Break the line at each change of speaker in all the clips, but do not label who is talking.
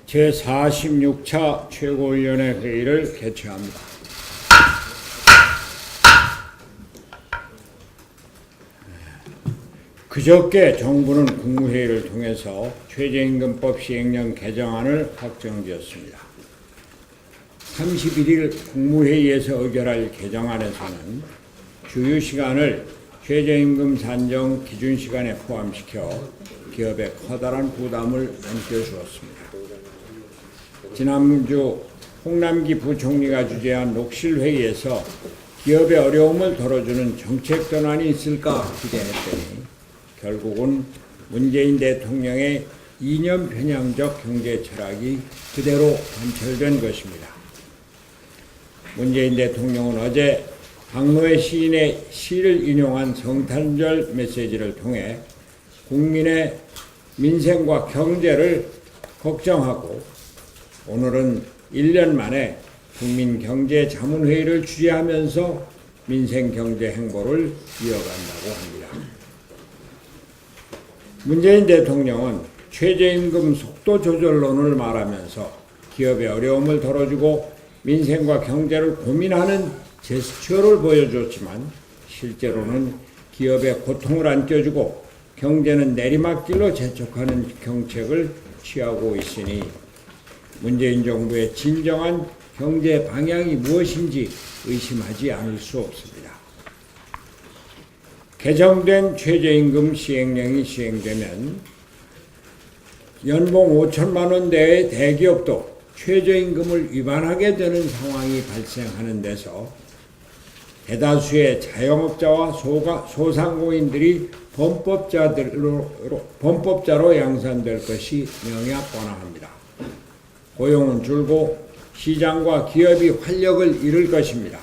제46차 최고위원회 회의를 개최합니다. 그저께 정부는 국무회의를 통해서 최저임금법 시행령 개정안을 확정지었습니다. 31일 국무회의에서 의결할 개정안에서는 주유 시간을 최저임금 산정 기준 시간에 포함시켜 기업에 커다란 부담을 안겨주었습니다. 지난주 홍남기 부총리가 주재한 녹실회의에서 기업의 어려움을 덜어주는 정책 전환이 있을까 기대했더니 결국은 문재인 대통령의 이념 편향적 경제 철학이 그대로 관철된 것입니다. 문재인 대통령은 어제 박노해 시인의 시를 인용한 성탄절 메시지를 통해 국민의 민생과 경제를 걱정하고 오늘은 1년 만에 국민경제자문회의를 주재하면서 민생경제 행보를 이어간다고 합니다. 문재인 대통령은 최저임금 속도 조절론을 말하면서 기업의 어려움을 덜어주고 민생과 경제를 고민하는 제스처를 보여줬지만 실제로는 기업의 고통을 안겨주고 경제는 내리막길로 재촉하는 정책을 취하고 있으니 문재인 정부의 진정한 경제 방향이 무엇인지 의심하지 않을 수 없습니다. 개정된 최저임금 시행령이 시행되면 연봉 5천만 원대의 대기업도 최저임금을 위반하게 되는 상황이 발생하는 데서 대다수의 자영업자와 소상공인들이 범법자로 양산될 것이 명약관화합니다. 고용은 줄고 시장과 기업이 활력을 잃을 것입니다.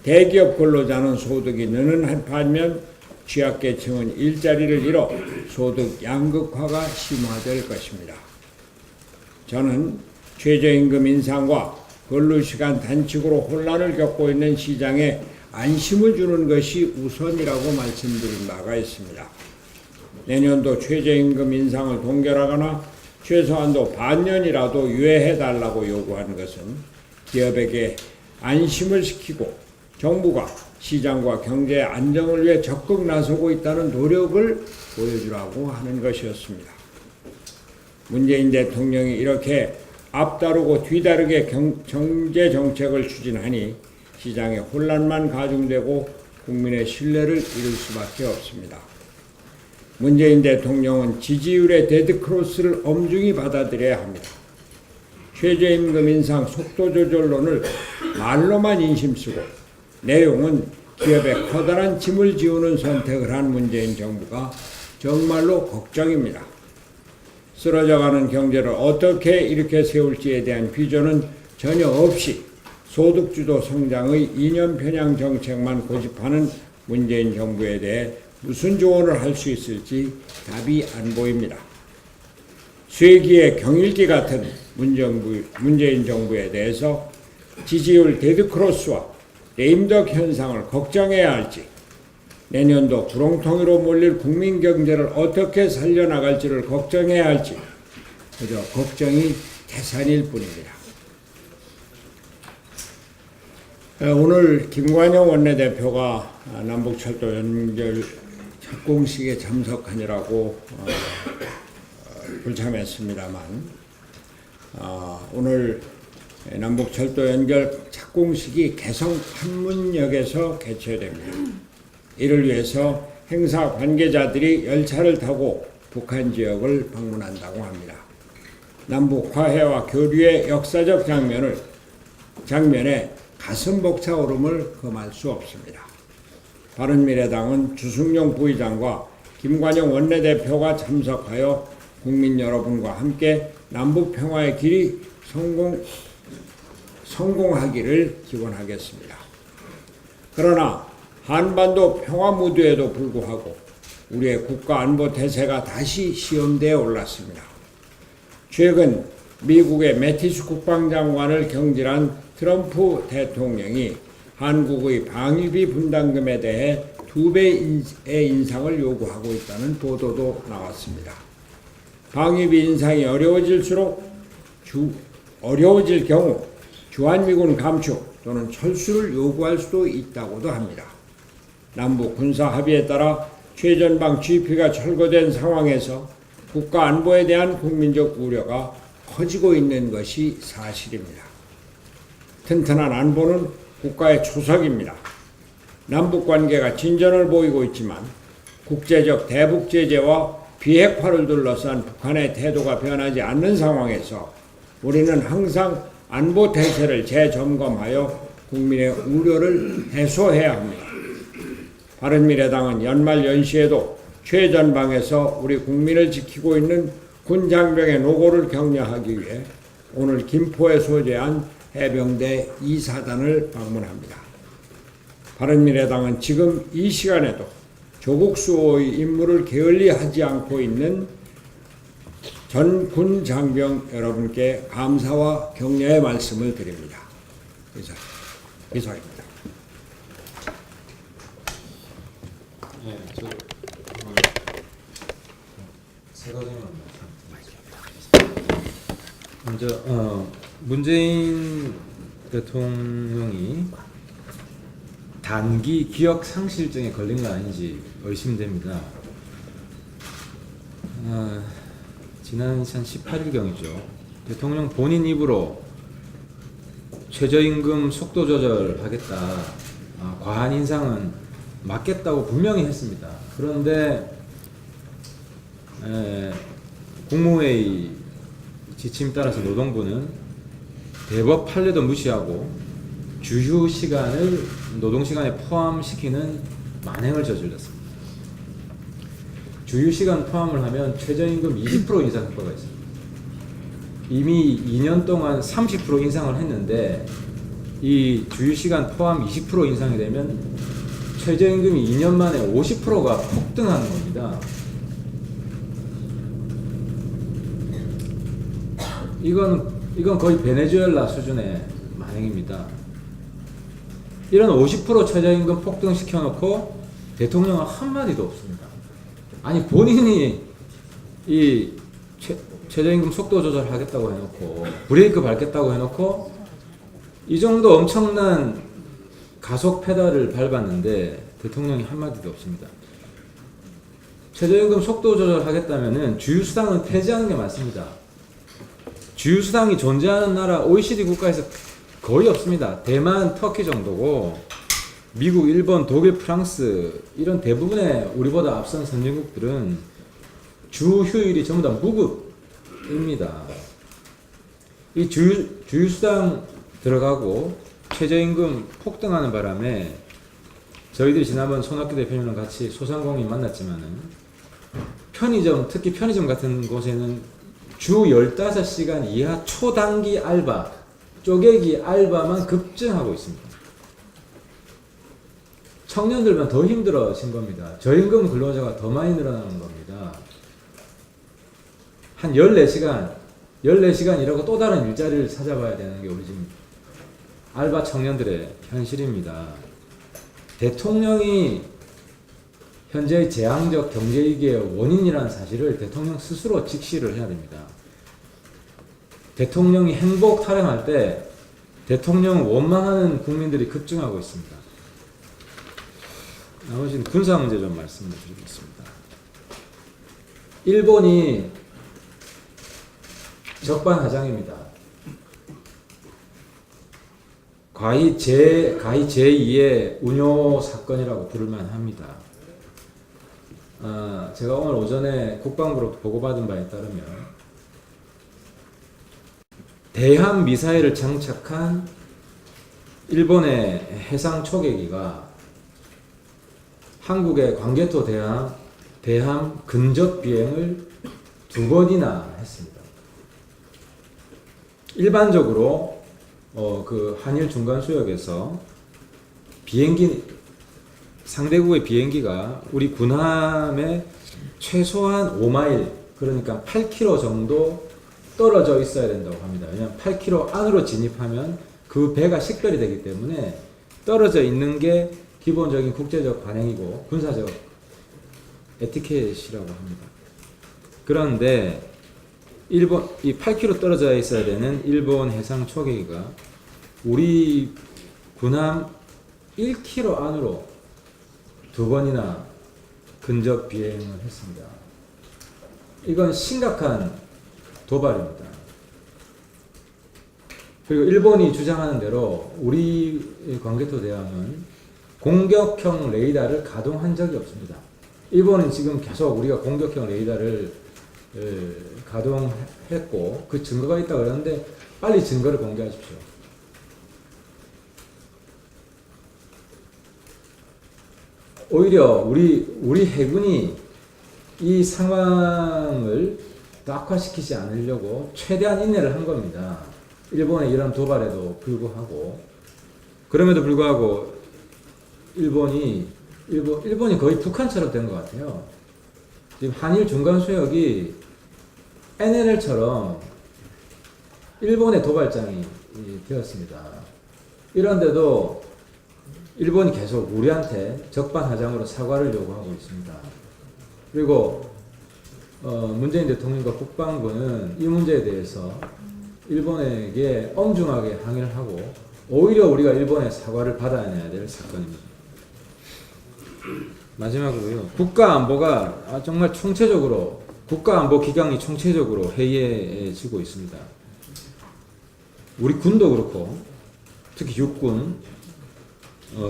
대기업 근로자는 소득이 느는 반면 취약계층은 일자리를 잃어 소득 양극화가 심화될 것입니다. 저는 최저임금 인상과 근로시간 단축으로 혼란을 겪고 있는 시장에 안심을 주는 것이 우선이라고 말씀드린 바가 있습니다. 내년도 최저임금 인상을 동결하거나 최소한도 반년이라도 유예해달라고 요구하는 것은 기업에게 안심을 시키고 정부가 시장과 경제 안정을 위해 적극 나서고 있다는 노력을 보여주라고 하는 것이었습니다. 문재인 대통령이 이렇게 앞다르고 뒤다르게 경제 정책을 추진하니 시장의 혼란만 가중되고 국민의 신뢰를 잃을 수밖에 없습니다. 문재인 대통령은 지지율의 데드크로스를 엄중히 받아들여야 합니다. 최저임금 인상 속도 조절론을 말로만 인심 쓰고 내용은 기업에 커다란 짐을 지우는 선택을 한 문재인 정부가 정말로 걱정입니다. 쓰러져가는 경제를 어떻게 일으켜 세울지에 대한 비전은 전혀 없이 소득주도 성장의 이념 편향 정책만 고집하는 문재인 정부에 대해 무슨 조언을 할 수 있을지 답이 안 보입니다. 쇠기의 경일기 같은 문재인 정부에 대해서 지지율 데드크로스와 레임덕 현상을 걱정해야 할지, 내년도 구렁텅이로 몰릴 국민 경제를 어떻게 살려나갈지를 걱정해야 할지 그저 걱정이 태산일 뿐입니다. 오늘 김관영 원내대표가 남북철도 연결 착공식에 참석하느라고 불참했습니다만 오늘 남북철도 연결 착공식이 개성 판문역에서 개최됩니다. 이를 위해서 행사 관계자들이 열차를 타고 북한 지역을 방문한다고 합니다. 남북 화해와 교류의 역사적 장면에 가슴 벅차오름을 금할 수 없습니다. 바른미래당은 주승용 부의장과 김관영 원내대표가 참석하여 국민 여러분과 함께 남북 평화의 길이 성공하기를 기원하겠습니다. 그러나 한반도 평화 무드에도 불구하고 우리의 국가 안보 태세가 다시 시험대에 올랐습니다. 최근 미국의 매티스 국방장관을 경질한 트럼프 대통령이 한국의 방위비 분담금에 대해 2배의 인상을 요구하고 있다는 보도도 나왔습니다. 방위비 인상이 어려워질 경우 주한미군 감축 또는 철수를 요구할 수도 있다고도 합니다. 남북 군사 합의에 따라 최전방 GP가 철거된 상황에서 국가 안보에 대한 국민적 우려가 커지고 있는 것이 사실입니다. 튼튼한 안보는 국가의 초석입니다. 남북 관계가 진전을 보이고 있지만 국제적 대북 제재와 비핵화를 둘러싼 북한의 태도가 변하지 않는 상황에서 우리는 항상 안보 태세를 재점검하여 국민의 우려를 해소해야 합니다. 바른미래당은 연말 연시에도 최전방에서 우리 국민을 지키고 있는 군장병의 노고를 격려하기 위해 오늘 김포에 소재한 해병대 2사단을 방문합니다. 바른미래당은 지금 이 시간에도 조국 수호의 임무를 게을리하지 않고 있는 전 군 장병 여러분께 감사와 격려의 말씀을 드립니다. 이상입니다.
네, 저 세 가지만 말씀드리겠습니다. 먼저 문재인 대통령이 단기 기억 상실증에 걸린 거 아닌지 의심됩니다. 지난 18일경이죠. 대통령 본인 입으로 최저임금 속도 조절하겠다, 과한 인상은 맞겠다고 분명히 했습니다. 그런데 국무회의 지침 따라서 노동부는 대법 판례도 무시하고 주휴 시간을 노동시간에 포함시키는 만행을 저질렀습니다. 주휴 시간 포함을 하면 최저임금 20% 인상 효과가 있습니다. 이미 2년 동안 30% 인상을 했는데 이 주휴 시간 포함 20% 인상이 되면 최저임금이 2년 만에 50%가 폭등하는 겁니다. 이건 거의 베네수엘라 수준의 만행입니다. 이런 50% 최저임금 폭등시켜놓고 대통령은 한마디도 없습니다. 아니 본인이 이 최저임금 속도 조절하겠다고 해놓고 브레이크 밟겠다고 해놓고 이 정도 엄청난 가속 페달을 밟았는데 대통령이 한마디도 없습니다. 최저임금 속도 조절하겠다면은 주휴수당은 폐지하는 게 맞습니다. 주휴수당이 존재하는 나라 OECD 국가에서 거의 없습니다. 대만, 터키 정도고 미국, 일본, 독일, 프랑스 이런 대부분의 우리보다 앞선 선진국들은 주 휴일이 전부 다 무급입니다. 이 주휴수당 들어가고 최저임금 폭등하는 바람에 저희들이 지난번 손학규 대표님이랑 같이 소상공인 만났지만은 편의점, 특히 편의점 같은 곳에는 주 15시간 이하 초단기 알바, 쪼개기 알바만 급증하고 있습니다. 청년들만 더 힘들어진 겁니다. 저임금 근로자가 더 많이 늘어나는 겁니다. 한 14시간 일하고 또 다른 일자리를 찾아봐야 되는 게 우리 지금 알바 청년들의 현실입니다. 대통령이 현재의 재앙적 경제위기의 원인이라는 사실을 대통령 스스로 직시를 해야 됩니다. 대통령이 행복 타령할 때 대통령을 원망하는 국민들이 급증하고 있습니다. 나머지는 군사 문제 좀 말씀을 드리겠습니다. 일본이 적반하장입니다. 가히 제2의 운요 사건이라고 부를만 합니다. 제가 오늘 오전에 국방부로 보고받은 바에 따르면 대함 미사일을 장착한 일본의 해상 초계기가 한국의 광개토 대함 근접 비행을 2번이나 했습니다. 일반적으로 그 한일 중간 수역에서 상대국의 비행기가 우리 군함에 최소한 5마일, 그러니까 8km 정도 떨어져 있어야 된다고 합니다. 왜냐하면 8km 안으로 진입하면 그 배가 식별이 되기 때문에 떨어져 있는 게 기본적인 국제적 관행이고 군사적 에티켓이라고 합니다. 그런데 일본 이 8km 떨어져 있어야 되는 일본 해상 초계기가 우리 군함 1km 안으로 2번이나 근접 비행을 했습니다. 이건 심각한 도발입니다. 그리고 일본이 주장하는 대로 우리 광개토 대함은 공격형 레이더를 가동한 적이 없습니다. 일본은 지금 계속 우리가 공격형 레이더를 가동했고 그 증거가 있다고 그러는데 빨리 증거를 공개하십시오. 오히려 우리 해군이 이 상황을 악화시키지 않으려고 최대한 인내를 한 겁니다. 일본의 이런 도발에도 불구하고. 그럼에도 불구하고 일본이 거의 북한처럼 된 것 같아요. 지금 한일 중간 수역이 NLL처럼 일본의 도발장이 되었습니다. 이런데도 일본이 계속 우리한테 적반하장으로 사과를 요구하고 있습니다. 그리고 문재인 대통령과 국방부는 이 문제에 대해서 일본에게 엄중하게 항의를 하고 오히려 우리가 일본의 사과를 받아내야 될 사건입니다. 마지막으로요. 국가안보가 정말 총체적으로 국가안보 기강이 총체적으로 해이해지고 있습니다. 우리 군도 그렇고 특히 육군,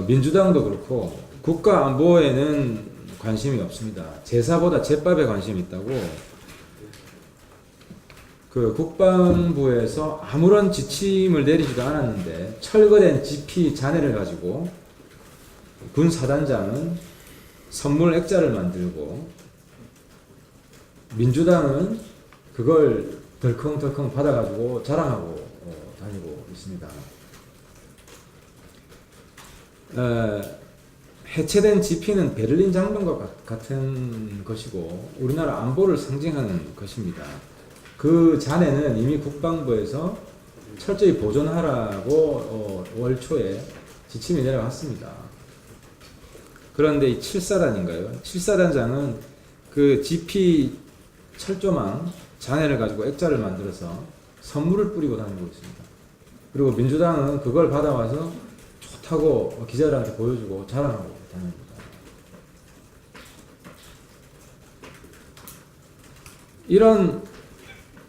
민주당도 그렇고 국가안보에는 관심이 없습니다. 제사보다 제밥에 관심이 있다고. 그 국방부에서 아무런 지침을 내리지도 않았는데 철거된 GP 잔해를 가지고 군 사단장은 선물 액자를 만들고 민주당은 그걸 덜컹덜컹 받아가지고 자랑하고 다니고 있습니다. 해체된 GP는 베를린 장벽과 같은 것이고 우리나라 안보를 상징하는 것입니다. 그 잔해는 이미 국방부에서 철저히 보존하라고 월 초에 지침이 내려왔습니다. 그런데 이 7사단인가요? 7사단장은 그 GP 철조망 잔해를 가지고 액자를 만들어서 선물을 뿌리고 다니고 있습니다. 그리고 민주당은 그걸 받아와서 좋다고 기자들한테 보여주고 자랑하고 다닙니다. 이런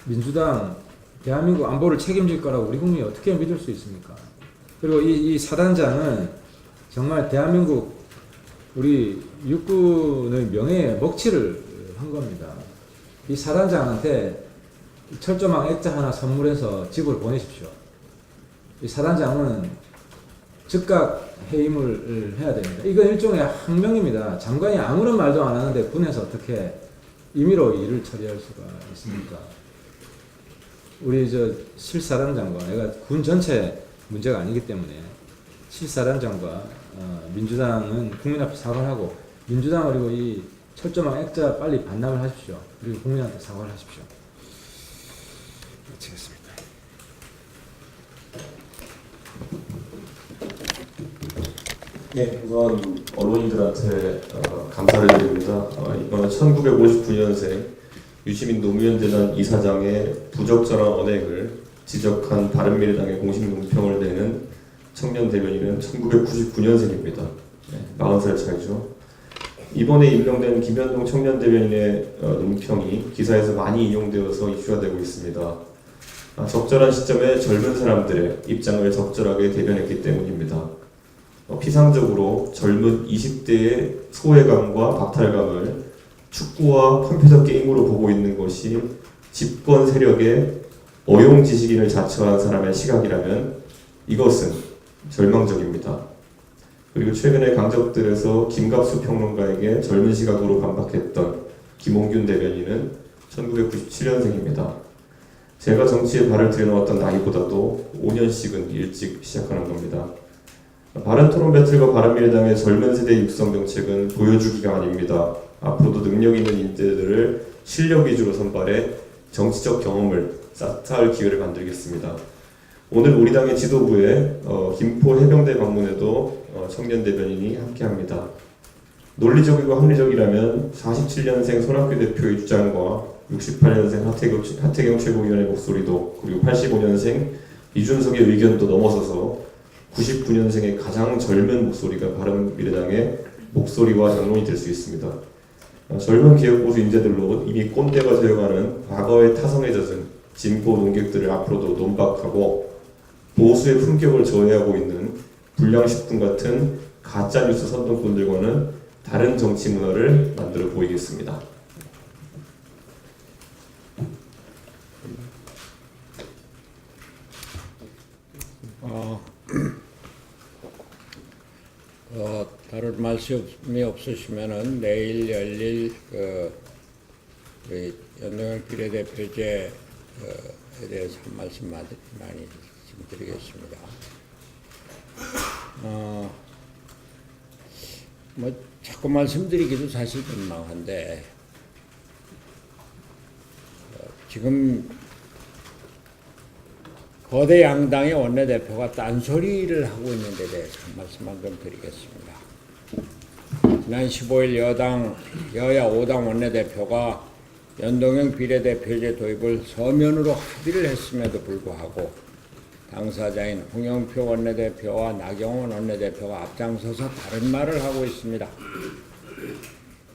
민주당, 대한민국 안보를 책임질 거라고 우리 국민이 어떻게 믿을 수 있습니까? 그리고 이 사단장은 정말 대한민국 우리 육군의 명예에 먹칠을 한 겁니다. 이 사단장한테 철조망 액자 하나 선물해서 집으로 보내십시오. 이 사단장은 즉각 해임을 해야 됩니다. 이건 일종의 항명입니다. 장관이 아무런 말도 안 하는데 군에서 어떻게 임의로 일을 처리할 수가 있습니까? 우리 실사단장과 내가 군 전체 문제가 아니기 때문에 실사단장과 민주당은 국민 앞에 사과를 하고 민주당 그리고 이 철조망 액자 빨리 반납을 하십시오. 그리고 국민한테 사과를 하십시오. 마치겠습니다.
네, 우선 언론인들한테 감사를 드립니다. 이번에 1959년생 유시민 노무현재단 이사장의 부적절한 언행을 지적한 바른미래당의 공식 논평을 내는 청년 대변인은 1999년생입니다. 네, 40살 차이죠. 이번에 임명된 김현동 청년 대변인의 논평이 기사에서 많이 인용되어서 이슈가 되고 있습니다. 적절한 시점에 젊은 사람들의 입장을 적절하게 대변했기 때문입니다. 피상적으로 젊은 20대의 소외감과 박탈감을 축구와 컴퓨터 게임으로 보고 있는 것이 집권 세력의 어용지식인을 자처한 사람의 시각이라면 이것은 절망적입니다. 그리고 최근에 강적들에서 김갑수 평론가에게 젊은 시각으로 반박했던 김홍균 대변인은 1997년생입니다. 제가 정치에 발을 들여놓았던 나이보다도 5년씩은 일찍 시작하는 겁니다. 바른토론 배틀과 바른미래당의 젊은 세대 육성 정책은 보여주기가 아닙니다. 앞으로도 능력 있는 인재들을 실력 위주로 선발해 정치적 경험을 쌓을 기회를 만들겠습니다. 오늘 우리 당의 지도부에 김포 해병대 방문에도 청년 대변인이 함께합니다. 논리적이고 합리적이라면 47년생 손학규 대표의 주장과 68년생 하태경 최고위원의 목소리도, 그리고 85년생 이준석의 의견도 넘어서서 99년생의 가장 젊은 목소리가 바른미래당의 목소리와 당론이 될 수 있습니다. 젊은 개혁보수 인재들로 이미 꼰대가 되어가는 과거의 타성에 젖은 진보 논객들을 앞으로도 논박하고 보수의 품격을 저해하고 있는 불량식품 같은 가짜뉴스 선동꾼들과는 다른 정치 문화를 만들어 보이겠습니다.
다른 말씀이 없으시면은 내일 열릴 연동형 비례대표제에 대해서 한 말씀 많이 드리겠습니다. 자꾸 말씀드리기도 사실 민망한데, 지금 거대 양당의 원내대표가 딴소리를 하고 있는 데 대해서 한 말씀만 좀 드리겠습니다. 지난 15일 여야 5당 원내대표가 연동형 비례대표제 도입을 서면으로 합의를 했음에도 불구하고 당사자인 홍영표 원내대표와 나경원 원내대표가 앞장서서 다른 말을 하고 있습니다.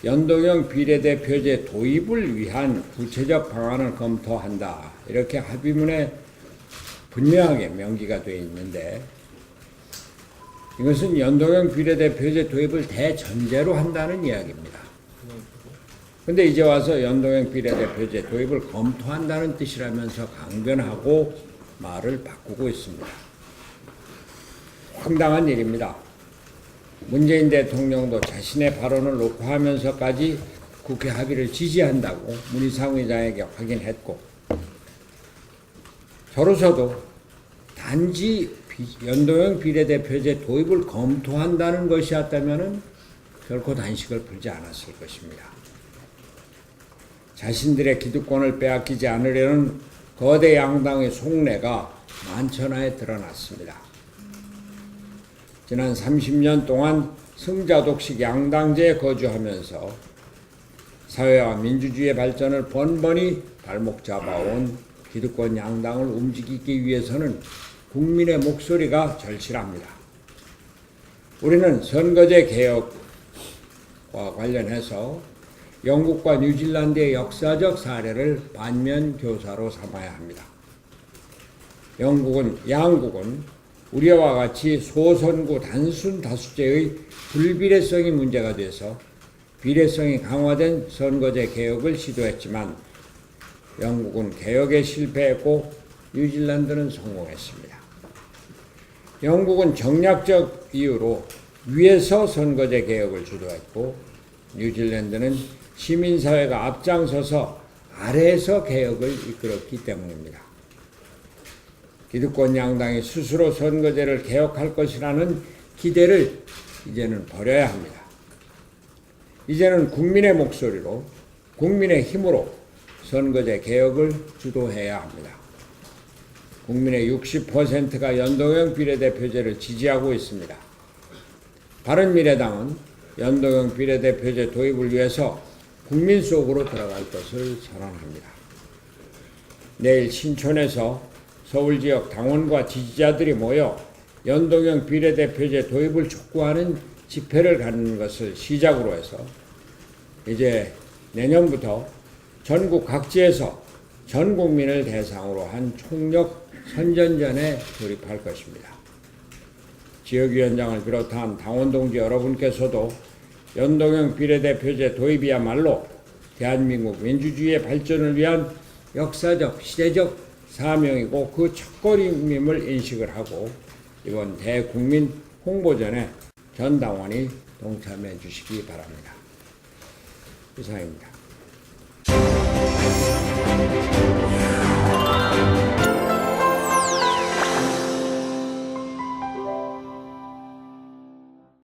연동형 비례대표제 도입을 위한 구체적 방안을 검토한다, 이렇게 합의문에 분명하게 명기가 되어 있는데, 이것은 연동형 비례대표제 도입을 대전제로 한다는 이야기입니다. 그런데 이제 와서 연동형 비례대표제 도입을 검토한다는 뜻이라면서 강변하고 말을 바꾸고 있습니다. 황당한 일입니다. 문재인 대통령도 자신의 발언을 녹화하면서까지 국회 합의를 지지한다고 문희상 의장에게 확인했고, 저로서도 단지 연동형 비례대표제 도입을 검토한다는 것이었다면 결코 단식을 풀지 않았을 것입니다. 자신들의 기득권을 빼앗기지 않으려는 거대 양당의 속내가 만천하에 드러났습니다. 지난 30년 동안 승자독식 양당제에 거주하면서 사회와 민주주의의 발전을 번번이 발목 잡아온 기득권 양당을 움직이기 위해서는 국민의 목소리가 절실합니다. 우리는 선거제 개혁과 관련해서 영국과 뉴질랜드의 역사적 사례를 반면교사로 삼아야 합니다. 양국은 우리와 같이 소선구 단순 다수제의 불비례성이 문제가 돼서 비례성이 강화된 선거제 개혁을 시도했지만 영국은 개혁에 실패했고 뉴질랜드는 성공했습니다. 영국은 정략적 이유로 위에서 선거제 개혁을 주도했고, 뉴질랜드는 시민사회가 앞장서서 아래에서 개혁을 이끌었기 때문입니다. 기득권 양당이 스스로 선거제를 개혁할 것이라는 기대를 이제는 버려야 합니다. 이제는 국민의 목소리로, 국민의 힘으로 선거제 개혁을 주도해야 합니다. 국민의 60%가 연동형 비례대표제를 지지하고 있습니다. 바른미래당은 연동형 비례대표제 도입을 위해서 국민 속으로 들어갈 것을 선언합니다. 내일 신촌에서 서울 지역 당원과 지지자들이 모여 연동형 비례대표제 도입을 촉구하는 집회를 갖는 것을 시작으로 해서 이제 내년부터 전국 각지에서 전 국민을 대상으로 한 총력 선전전에 돌입할 것입니다. 지역위원장을 비롯한 당원동지 여러분께서도 연동형 비례대표제 도입이야말로 대한민국 민주주의의 발전을 위한 역사적, 시대적 사명이고 그 첫걸음임을 인식을 하고 이번 대국민 홍보전에 전 당원이 동참해 주시기 바랍니다. 이상입니다.